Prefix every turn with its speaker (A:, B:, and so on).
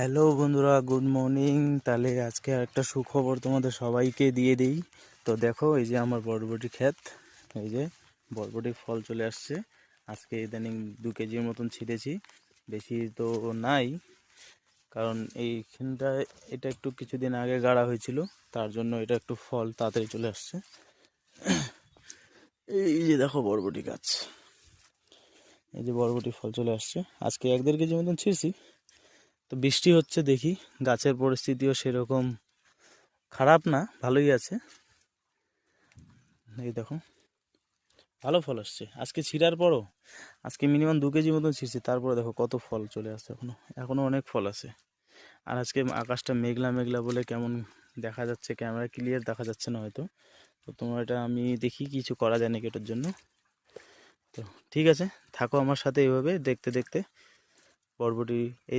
A: Hello বন্ধুরা, good morning. তাহলে আজকে একটা সুখবর তোমাদের সবাইকে দিয়ে দিই। তো দেখো, এই যে আমার বরবটি ক্ষেত, এই যে বরবটির ফল চলে আসছে। আজকে ইদানিং 2 কেজির মতন ছিঁড়েছি, বেশি তো নাই, কারণ এইখানটায় এটা একটু কিছুদিন আগে গাড়া হয়েছিল, তার জন্য এটা একটু ফল তাড়াতাড়ি চলে আসছে। এই যে দেখো বরবটি গাছ, এই যে বরবটি ফল চলে আসছে। আজকে 1-1.5 কেজি মতন ছিঁড়ছি। তো বৃষ্টি হচ্ছে, দেখি গাছের পরিস্থিতিও সেরকম খারাপ না, ভালোই আছে। এই দেখো ভালো ফল আসছে আজকে ছিঁড়ার পরও। আজকে মিনিমাম 2 কেজি মতন ছিঁড়ছি, তারপরে দেখো কত ফল চলে আসছে, এখনো অনেক ফল আছে। আর আজকে আকাশটা মেঘলা মেঘলা বলে কেমন দেখা যাচ্ছে, ক্যামেরা ক্লিয়ার দেখা যাচ্ছে না হয়তো। তো তোমার এটা আমি দেখি কিছু করা যায় নাকি এটার জন্য। তো ঠিক আছে, থাকো আমার সাথে এইভাবে দেখতে দেখতে বরবটি।